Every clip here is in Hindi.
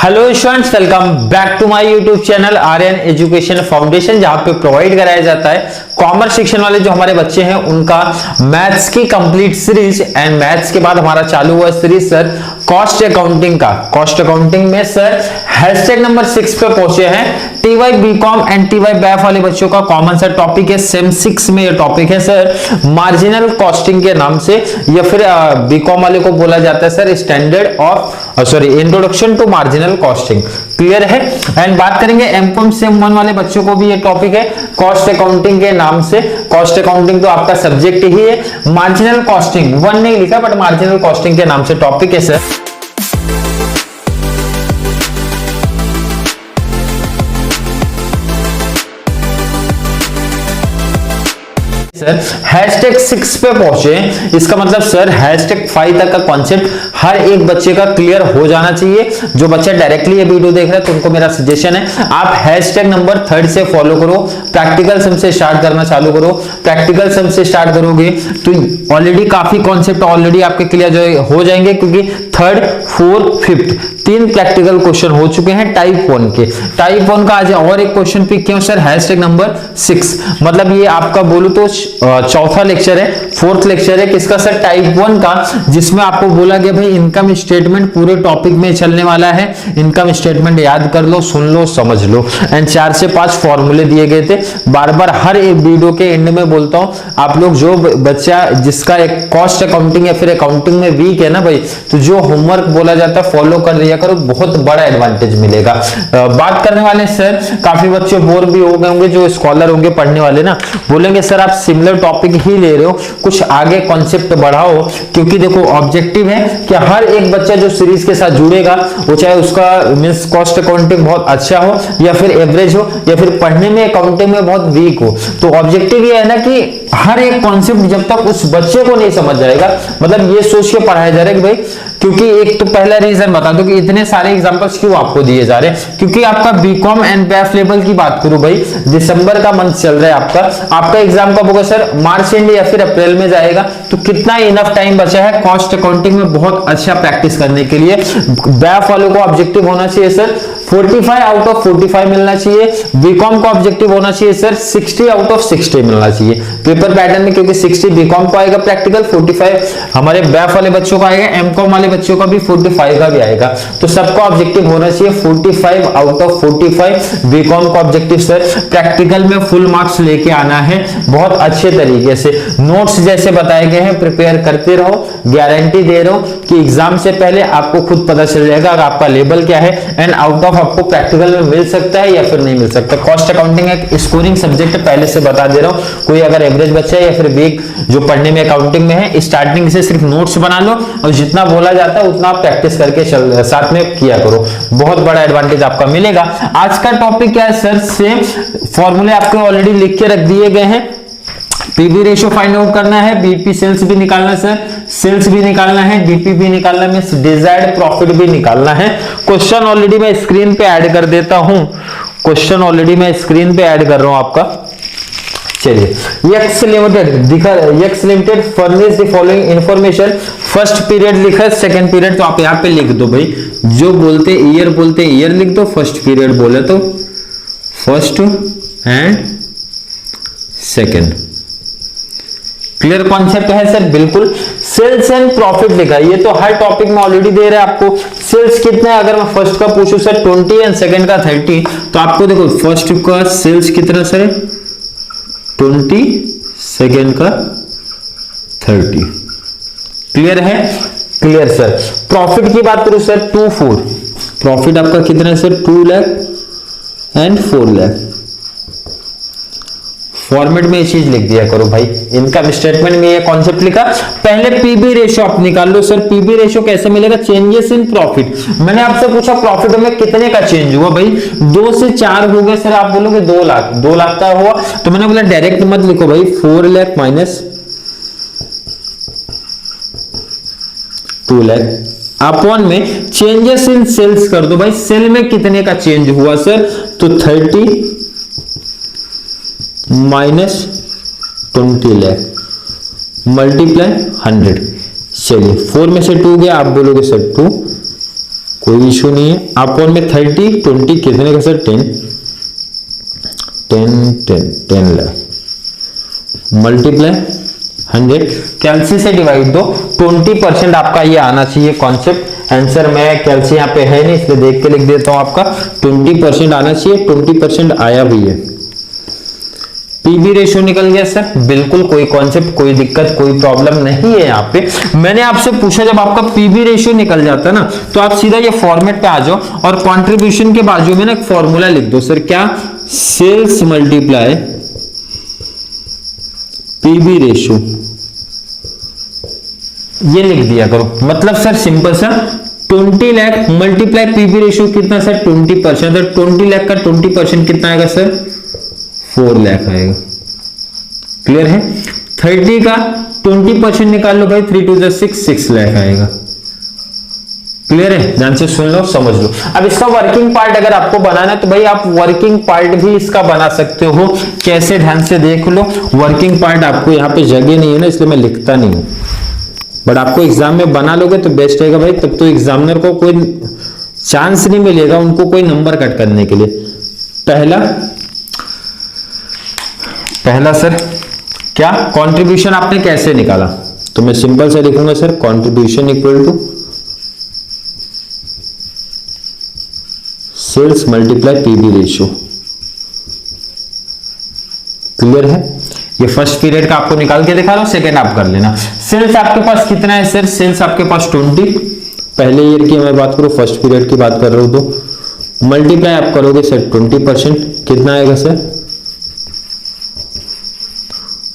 Hello students, welcome back to my YouTube channel Aryan education foundation, जहां पे प्रोवाइड कराया जाता है कॉमर्स सेक्शन वाले जो हमारे बच्चे हैं उनका मैथ्स की कंप्लीट सीरीज। एंड मैथ्स के बाद हमारा चालू हुआ सीरीज सर कॉस्ट अकाउंटिंग का। कॉस्ट अकाउंटिंग में सर हैशटैग नंबर 6 पे पहुंचे हैं। TY BCom and TY BAF वाले बच्चों का कॉमन सा टॉपिक है। सेम 6 में ये टॉपिक है सर मार्जिनल कॉस्टिंग के नाम से, या फिर बीकॉम वाले को बोला जाता है sir standard of introduction to marginal costing. Clear है। एंड बात करेंगे एमकॉम सेम 1 वाले बच्चों को भी ये टॉपिक है कॉस्ट अकाउंटिंग के नाम से। कॉस्ट अकाउंटिंग तो आपका सब्जेक्ट ही है, मार्जिनल कॉस्टिंग 1 नहीं लिखा बट मार्जिनल कॉस्टिंग के नाम से टॉपिक है सर। हैशटैग 6 पे पहुंचे, इसका मतलब सर हैशटैग 5 तक का कॉन्सेप्ट हर एक बच्चे का क्लियर हो जाना चाहिए। जो बच्चा डायरेक्टली ये वीडियो देख रहा है तो उनको मेरा सजेशन है आप हैशटैग नंबर 3 से फॉलो करो। प्रैक्टिकल सम से स्टार्ट करना चालू करो। प्रैक्टिकल सम से स्टार्ट करोगे तो ऑलरेडी काफी कॉन्सेप्ट ऑलरेडी आपके क्लियर हो जाएंगे, क्योंकि 3rd, 4th, 5th 3 practical question हो चुके हैं टाइप 1 के। टाइप 1 का आज और एक क्वेश्चन पिक किया सर हैशटैग नंबर 6, मतलब ये आपका बोलूं तो चौथा लेक्चर है, 4th लेक्चर है किसका सर टाइप 1 का, जिसमें आपको बोला गया भाई इनकम स्टेटमेंट पूरे टॉपिक में चलने वाला है। इनकम स्टेटमेंट याद कर लो, सुन लो, समझ लो। एंड 4 से 5 फॉर्मूले दिए गए थे। बार बार हर एक वीडियो के एंड में बोलता हूं, आप लोग जो बच्चा जिसका एक कॉस्ट अकाउंटिंग या फिर अकाउंटिंग में वीक है ना भाई, तो जो होमवर्क बोला जाता है फॉलो कर लिया करो, बहुत बड़ा एडवांटेज मिलेगा। बात करने वाले सर काफी बच्चे बोर भी हो गए होंगे, जो स्कॉलर होंगे पढ़ने वाले ना, बोलेंगे सर आप सिमिलर टॉपिक ही ले रहे हो, कुछ आगे कॉन्सेप्ट बढ़ाओ। क्योंकि देखो ऑब्जेक्टिव है कि हर एक बच्चा जो सीरीज के साथ जुड़ेगा, वो चाहे उसका मींस कॉस्ट अकाउंटिंग बहुत अच्छा हो या फिर एवरेज हो या फिर पढ़ने में अकाउंटिंग में बहुत वीक हो, तो ऑब्जेक्टिव ये है ना कि हर एक कॉन्सेप्ट जब तक उस बच्चे को नहीं समझ जाएगा, मतलब ये सोच के पढ़ाया जा रहा है कि भाई, क्योंकि एक तो पहला रीजन बता दो कि इतने सारे एग्जांपल्स क्यों आपको दिए जा रहे हैं, क्योंकि आपका बीकॉम एंड बैफ लेवल की बात करूं भाई, दिसंबर का मंथ चल रहा है आपका एग्जाम कब होगा सर, मार्च एंड या फिर अप्रैल में जाएगा। तो कितना इनफ टाइम बचा है कॉस्ट अकाउंटिंग में बहुत अच्छा प्रैक्टिस करने के लिए। बैफ वालों को ऑब्जेक्टिव होना चाहिए सर 45 आउट ऑफ 45 मिलना चाहिए। बीकॉम को ऑब्जेक्टिव होना चाहिए सर 60 आउट ऑफ 60 मिलना चाहिए पेपर पैटर्न में, क्योंकि 60 बीकॉम को आएगा प्रैक्टिकल, 45 हमारे बैफ वाले बच्चों को आएगा, एमकॉम वाले बच्चों का भी 45 का भी आएगा। तो सबका ऑब्जेक्टिव होना चाहिए 45 आउट ऑफ 45। बीकॉम का ऑब्जेक्टिव सर प्रैक्टिकल में फुल मार्क्स लेके आना है बहुत अच्छे तरीके से। नोट्स जैसे बताए गए हैं प्रिपेयर करते रहो, गारंटी दे रहा हूं कि एग्जाम से पहले आपको खुद पता चल जाएगा आपका लेवल क्या है एंड आउट ऑफ आपको प्रैक्टिकल में मिल सकता है या फिर नहीं मिल सकता। कॉस्ट अकाउंटिंग एक स्कोरिंग सब्जेक्ट पहले से बता दे रहा हूं, कोई अगर एवरेज बच्चा है या फिर वीक जो पढ़ने में अकाउंटिंग में है, स्टार्टिंग से सिर्फ नोट्स बना लो और जितना बोला जाता है उतना प्रैक्टिस करके साथ में किया करो, बहुत बड़ा एडवांटेज आपका मिलेगा। आज का टॉपिक क्या है सर, सेम फॉर्मूले आपके ऑलरेडी लिख के रख दिए गए हैं। पीवी रेशियो फाइंड आउट करना है, बीपी सेल्स भी निकालना है सर, सेल्स भी निकालना है, डीपी भी निकालना है, मींस डिजायर्ड प्रॉफिट भी निकालना है। क्वेश्चन ऑलरेडी मैं स्क्रीन पे ऐड कर देता हूं, क्वेश्चन ऑलरेडी मैं स्क्रीन पे ऐड कर रहा हूं आपका। चलिए एक्स लिमिटेड दिखा, x limited furnish the following information. First period लिखा है, सेकंड पीरियड तो आप यहां पे लिख दो भाई, जो बोलते ईयर लिख दो, फर्स्ट पीरियड बोले तो first and second. Clear concept है सर, बिल्कुल। सेल्स एंड प्रॉफिट लिखा है, ये तो हर टॉपिक में ऑलरेडी दे रहा है आपको। सेल्स कितना है, अगर मैं फर्स्ट का पूछूं सर 20 एंड सेकंड का 30, तो आपको देखो फर्स्ट का सेल्स कितना सर 20, सेकंड का 30। क्लियर है, क्लियर सर। प्रॉफिट की बात करूं सर 24, प्रॉफिट आपका कितना है sir 2 lakh and 4 lakh. Format में ये चीज लिख दिया करो भाई, इनकम स्टेटमेंट में ये कॉन्सेप्ट लिखा। पहले पीबी रेशियो आप निकाल लो सर, पीबी रेशियो कैसे मिलेगा, चेंजेस इन प्रॉफिट। मैंने आपसे पूछा प्रॉफिट में कितने का चेंज हुआ भाई, 2 से 4 हो गए सर, आप बोलोगे 2 लाख का हुआ, तो मैंने बोला डायरेक्ट मत लिखो भाई, 4 लाख माइनस 2 लाख अपॉन में चेंजेस इन सेल्स कर दो भाई, सेल में कितने का चेंज हुआ सर, तो 30 माइनस 20 लाख मल्टीप्लाई 100। चलिए 4 में से 2 गया, आप बोलोगे सर 2 कोई इशू नहीं है। अपॉन में 30, 20 कितने का सर 10 लाख मल्टीप्लाई 100 कैलसी से डिवाइड दो 20% आपका ये आना चाहिए कॉन्सेप्ट आंसर। मैं कैलसी यहाँ पे है नहीं इसलिए देख के लिख देता हूं आपका 20% आना चाहिए। 20% आया भी है। पीवी रेशियो निकल गया सर, बिल्कुल कोई कॉन्सेप्ट कोई दिक्कत कोई प्रॉब्लम नहीं है। यहाँ पे मैंने आपसे पूछा जब आपका पीवी रेशियो निकल जाता है ना तो आप सीधा ये फॉर्मेट पे आ जाओ और कंट्रीब्यूशन के बाजू में ना एक फॉर्मूला लिख दो सर, क्या सेल्स मल्टीप्लाई पीवी रेशियो, ये लिख दिया करो। मतलब सर सिंपल सा 20 लाख मल्टीप्लाई पीवी रेशियो कितना सर 20%, तो 20 लाख का 20% कितना आएगा सर 4 लाख आएगा। क्लियर है। 30 का 20% निकाल लो भाई 3 2 6 लाख आएगा। क्लियर है, ध्यान से सुन लो समझ लो। अब इसका वर्किंग पार्ट अगर आपको बनाना है तो भाई आप वर्किंग पार्ट भी इसका बना सकते हो। कैसे, ध्यान से देख लो। वर्किंग पार्ट आपको यहाँ पे जगह नहीं है ना इसलिए मैं लिखता नहीं हूं, बट आपको एग्जाम में बना लोगे तो बेस्ट रहेगा भाई। तब तो एग्जामिनर को कोई चांस नहीं मिलेगा उनको कोई नंबर कट करने के लिए। पहला सर क्या कंट्रीब्यूशन आपने कैसे निकाला, तो मैं सिंपल से लिखूंगा sir contribution equal to sales multiply PV ratio. Clear है। ये फर्स्ट पीरियड का आपको निकाल के दिखा रहा हूं, सेकंड आप कर लेना। सेल्स आपके पास कितना है सर, सेल्स आपके पास 20, पहले ईयर की मैं बात करूं फर्स्ट पीरियड की बात कर रहा हूं तो मल्टीप्लाई आप करोगे सर 20%, कितना आएगा सर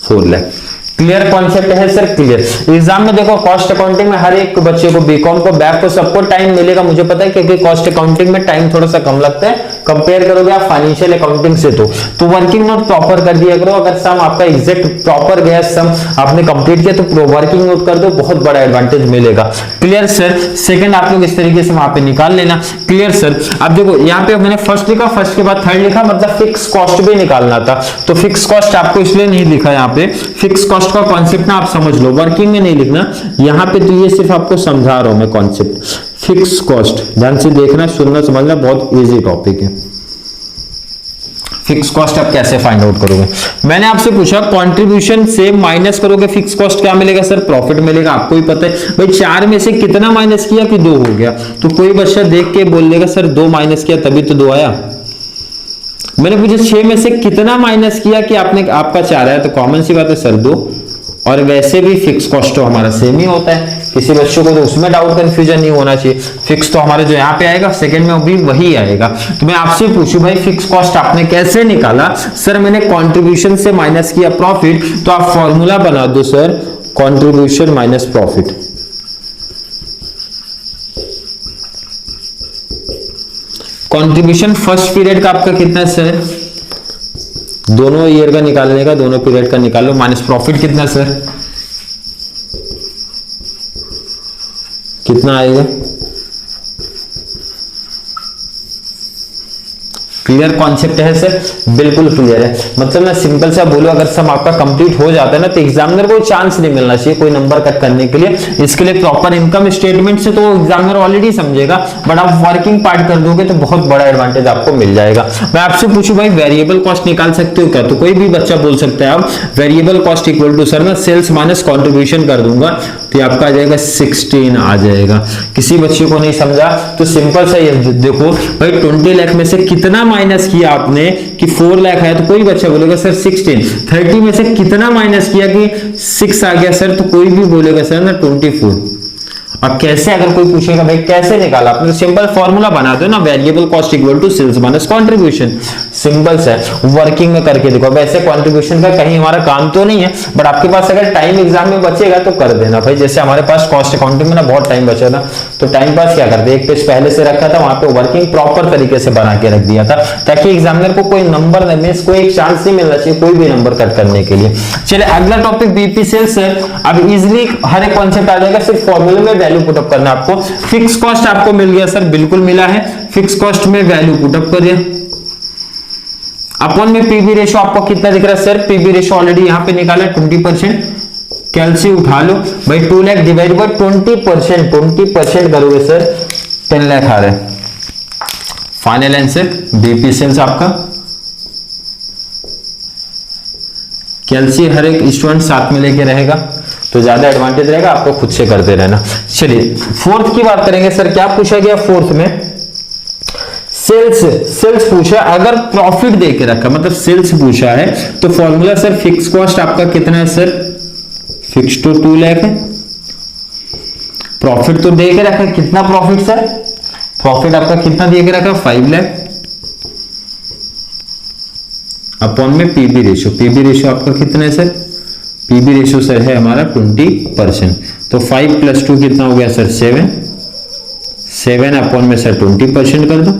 4 लाख। क्लियर कॉन्सेप्ट है सर, क्लियर। एग्जाम में देखो कॉस्ट अकाउंटिंग में हर एक बच्चे को बीकॉम को बैक को सबको टाइम मिलेगा, मुझे पता है, क्योंकि कॉस्ट अकाउंटिंग में टाइम थोड़ा सा कम लगता है कंपेयर करोगे आप फाइनेंशियल अकाउंटिंग से। तो वर्किंग नोट प्रॉपर कर दिया करो। अगर सम आपका एग्जैक्ट प्रॉपर गया, सम आपने कंप्लीट किया तो वर्किंग नोट कर दो, बहुत बड़ा एडवांटेज मिलेगा। Clear sir. सेकंड आप लोग इस तरीके से वहां पे निकाल लेना। Clear sir. अब देखो यहाँ पे मैंने फर्स्ट लिखा, फर्स्ट के बाद थर्ड लिखा, मतलब फिक्स कॉस्ट भी निकालना था। तो फिक्स कॉस्ट आपको इसलिए नहीं लिखा यहाँ पे, फिक्स कॉस्ट का कॉन्सेप्ट ना आप समझ लो, वर्किंग में नहीं लिखना यहां पे। तो ये सिर्फ आपको समझा रहा हूं मैं कॉन्सेप्ट फिक्स कॉस्ट। ध्यान से देखना सुनना समझना, बहुत इजी टॉपिक है। फिक्स कॉस्ट आप कैसे फाइंड आउट करोगे, मैंने आपसे पूछा कंट्रीब्यूशन से माइनस करोगे फिक्स कॉस्ट, क्या मिलेगा सर प्रॉफिट मिलेगा। आपको ही पता है भाई 4 में से कितना माइनस किया कि 2 हो गया। तो कोई बच्चा देख के बोल देगा सर 2 माइनस किया तभी तो 2 आया। मैंने पूछा 6 में से कितना माइनस किया कि आपका 4 आया, तो कॉमन सी बात है सर 2। और वैसे भी फिक्स कॉस्ट तो हमारा सेम ही होता है, किसी बच्चों को तो उसमें डाउट कंफ्यूजन नहीं होना चाहिए। फिक्स तो हमारे जो यहाँ पे आएगा सेकंड में भी वही आएगा। तो मैं आपसे पूछूं भाई फिक्स कॉस्ट आपने कैसे निकाला, सर मैंने कंट्रीब्यूशन से माइनस किया प्रॉफिट। तो आप फॉर्मूला बना दो sir contribution minus profit. Contribution first period का आपका कितना है सर, दोनों ईयर का निकालने का, दोनों पीरियड का निकालो, माइनस प्रॉफिट कितना सर, कितना आएगा। क्लियर कॉन्सेप्ट है सर, बिल्कुल क्लियर है। मतलब मैं सिंपल सा बोलूं, अगर सम आपका कंप्लीट हो जाता है ना तो एग्जामिनर को चांस नहीं मिलना चाहिए कोई नंबर कट करने के लिए। इसके लिए प्रॉपर इनकम स्टेटमेंट से तो एग्जामिनर ऑलरेडी समझेगा, बट आप वर्किंग पार्ट कर दोगे तो बहुत बड़ा एडवांटेज आपको मिल जाएगा। मैं आपसे पूछूं भाई वेरिएबल कॉस्ट निकाल सकते हो क्या, तो कोई भी बच्चा बोल सकता है आप variable cost equal to sir मैं सेल्स माइनस कॉन्ट्रीब्यूशन कर दूंगा तो आपका आ जाएगा 16 आ जाएगा। किसी बच्चे को नहीं समझा तो सिंपल सा ये देखो भाई 20 लाख में से कितना माइनस किया आपने कि 4 लाख आया, तो कोई बच्चा बोलेगा सर 16। 30 में से कितना माइनस किया कि 6 आ गया सर, तो कोई भी बोलेगा सर ना 24। अब कैसे, अगर कोई पूछेगा भाई कैसे निकाला आपने, तो सिंपल फॉर्मूला बना दो ना, variable cost equal to sales minus contribution. Simple से वर्किंग में करके देखो। वैसे कंट्रीब्यूशन का कहीं हमारा काम तो नहीं है, बट आपके पास अगर टाइम एग्जाम में बचेगा तो कर देना भाई। जैसे हमारे पास कॉस्ट अकाउंटिंग में ना बहुत टाइम बचा था, तो टाइम पास क्या करते, एक पेज पहले से रखा था, वहां पे वर्किंग प्रॉपर तरीके से बना के रख दिया था, ताकि एग्जामिनर को कोई नंबर मिस, कोई एक चांस नहीं मिलना चाहिए कोई भी नंबर कट करने के लिए। चलिए अगला टॉपिक बीपी सेल्स है। अब इजिली हर एक कॉन्सेप्ट आ जाएगा, सिर्फ फॉर्मूले में वैल्यू पुटअप करना आपको। फिक्स कॉस्ट आपको मिल गया सर, बिल्कुल मिला है। फिक्स कॉस्ट में वैल्यू पुटअप करिए। अपॉन में पीवी रेशियो आपको कितना दिख रहा है सर, पीवी रेशियो ऑलरेडी यहां पे निकाला 20%। कैलसी उठा लो भाई, 2 लाख डिवाइड बाय 20%, 20% करोगे सर 10 लाख आ रहा है। फाइनल आंसर बीपी सेल्स आपका। कैलसी हर एक स्टूडेंट साथ में लेके रहेगा तो ज्यादा एडवांटेज रहेगा, आपको खुद से करते रहना। चलिए फोर्थ की बात करेंगे। सर क्या पूछा गया फोर्थ में? सेल्स पूछा, अगर प्रॉफिट दे के रखा, मतलब सेल्स पूछा है तो फॉर्मूला सर फिक्स कॉस्ट आपका कितना है सर? फिक्स तो 2 लाख है, प्रॉफिट तो दे के रखा है, कितना प्रॉफिट सर? प्रॉफिट आपका कितना दे के रखा? 5 लाख अपॉन में पीबी रेशियो। पीबी रेशियो आपका कितना है सर? पीबी रेशियो सर है हमारा 20%, तो 5 + 2 कितना हो गया सर? 7 अपॉन में सर 20% कर दो।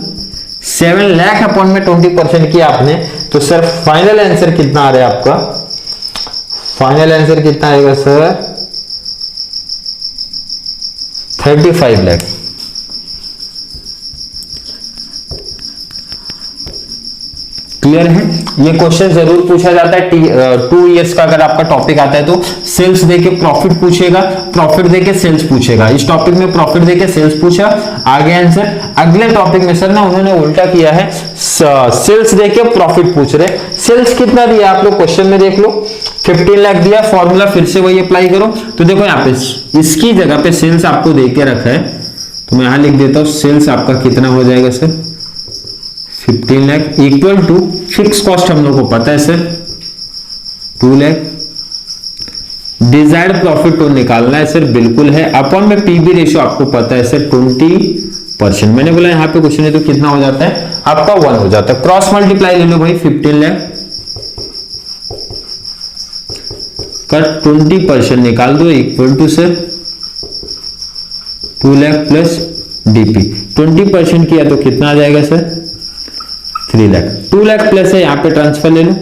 7 लाख अपॉन में 20% किया आपने, तो सर फाइनल आंसर कितना आ रहा है आपका? फाइनल आंसर कितना आएगा सर? 35 लाख। क्लियर है? ये क्वेश्चन जरूर पूछा जाता है 2 इयर्स का अगर आपका टॉपिक आता है तो। सेल्स देके प्रॉफिट पूछेगा, प्रॉफिट देके सेल्स पूछेगा। इस टॉपिक में प्रॉफिट देके सेल्स पूछा, आगे आंसर। अगले टॉपिक में सर ना उन्होंने उल्टा किया है, सेल्स देके प्रॉफिट पूछ रहे। सेल्स कितना दिया आप लोग क्वेश्चन में देख लो, 15 लाख दिया। फॉर्मूला फिर से वही अप्लाई करो, तो देखो यहाँ पे इसकी जगह पे सेल्स आपको देके रखा है, तो मैं यहां लिख देता हूं सेल्स आपका कितना हो जाएगा sir? 15 lakh equal to fix cost हम लोग को पता है सर 2 लाख। डिजायर्ड प्रॉफिट तो निकालना है सर, बिल्कुल है, अपॉन में पीबी रेशियो आपको पता है सर 20%। मैंने बोला यहां पे कुछ नहीं तो कितना हो जाता है आपका 1 हो जाता है। क्रॉस मल्टीप्लाई ले लो भाई, 15 लाख का 20% निकाल दो equal to sir 2 lakh plus DP. 20% किया तो कितना आ जाएगा सर? 3 लाख। 2 लाख प्लस है, यहां पे ट्रांसफर ले लो,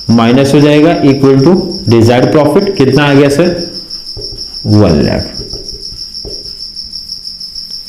माइनस हो जाएगा इक्वल टू डिजायर्ड प्रॉफिट कितना आ गया सर? 1 लाख।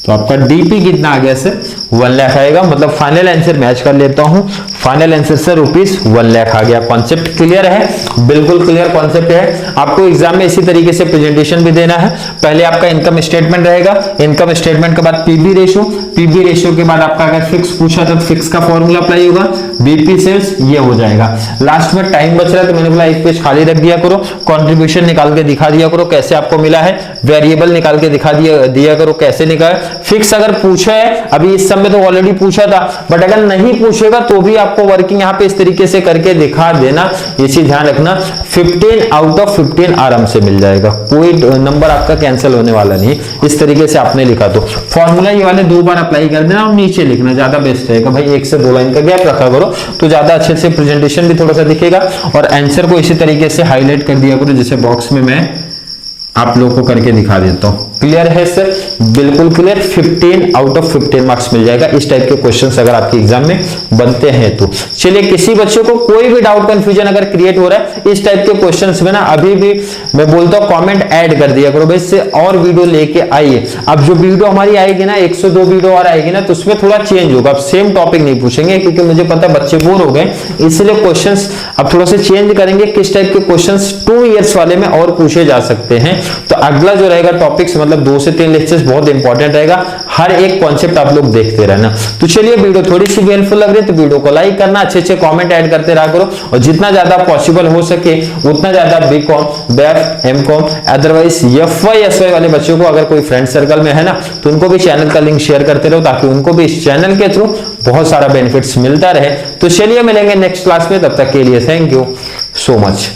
तो आपका डीपी कितना आ गया सर? 1 लाख आएगा। मतलब फाइनल आंसर मैच कर लेता हूं, फाइनल आंसर सर ₹1 लाख आ गया। कॉन्सेप्ट क्लियर है? बिल्कुल क्लियर कॉन्सेप्ट है। आपको एग्जाम में इसी तरीके से प्रेजेंटेशन भी देना है। पहले आपका इनकम स्टेटमेंट रहेगा, इनकम स्टेटमेंट के बाद पीबी रेशियो, पीबी रेशियो के बाद आपका अगर फिक्स पूछा तो फिक्स का फॉर्मूला अप्लाई होगा, बीपी सेल्स ये हो जाएगा। लास्ट में टाइम बच रहा है तो मैंने बोला एक पेज खाली रख दिया करो, कंट्रीब्यूशन निकाल के दिखा दिया करो कैसे आपको मिला है, वेरिएबल निकाल के दिखा दिया करो कैसे निकाल। फिक्स अगर पूछा है, अभी इस समय तो ऑलरेडी पूछा था, बट अगर नहीं पूछेगा तो भी आपको वर्किंग यहाँ पे इस तरीके से करके दिखा देना, ये चीज ध्यान रखना। 15 आउट ऑफ 15 आराम से मिल जाएगा, कोई नंबर आपका कैंसिल होने वाला नहीं। इस तरीके से आपने लिखा तो फॉर्मूला ये वाले 2 बार अप्लाई कर देना और नीचे लिखना, ज्यादा बेस्ट रहेगा भाई। 1 से 2 लाइन का गैप रखा करो तो ज्यादा अच्छे से प्रेजेंटेशन भी थोड़ा सा दिखेगा। और आंसर को इसी तरीके से हाईलाइट कर दिया करो, जैसे बॉक्स में मैं आप लोगों को करके दिखा देता हूं। क्लियर है सर? बिल्कुल क्लियर। 15 आउट ऑफ 15 मार्क्स मिल जाएगा इस टाइप के क्वेश्चंस अगर आपके एग्जाम में बनते हैं तो। चलिए, किसी बच्चे को कोई भी डाउट कंफ्यूजन अगर क्रिएट हो रहा है इस टाइप के क्वेश्चंस में ना, अभी भी मैं बोलता हूं कमेंट ऐड कर दिया करो भाई, इससे और वीडियो लेके आइए। अब जो वीडियो हमारी आएगी ना 102 वीडियो और आएगी ना, तो उसमें थोड़ा चेंज होगा। अब सेम टॉपिक नहीं पूछेंगे क्योंकि मुझे पता बच्चे बोर हो गए, इसलिए क्वेश्चंस अब थोड़ा सा चेंज करेंगे। किस टाइप के क्वेश्चंस 2 इयर्स वाले में और पूछे जा सकते हैं, तो अगला जो रहेगा टॉपिक्स मतलब 2 से 3 लेक्चर्स बहुत इंपॉर्टेंट रहेगा। हर एक कॉन्सेप्ट आप लोग देखते रहना। तो चलिए, वीडियो थोड़ी सी हेल्पफुल लग रही है तो वीडियो को लाइक करना, अच्छे अच्छे कमेंट ऐड करते रहा करो, और जितना ज्यादा पॉसिबल हो सके उतना ज्यादा BCom, BF, MCom, otherwise FY, SY वाले बच्चों को अगर कोई फ्रेंड सर्कल में है ना तो उनको भी चैनल का लिंक शेयर करते रहो, ताकि उनको भी इस चैनल के थ्रू बहुत सारा बेनिफिट्स मिलता रहे। तो चलिए, मिलेंगे नेक्स्ट क्लास में, तब तक के लिए थैंक यू सो मच।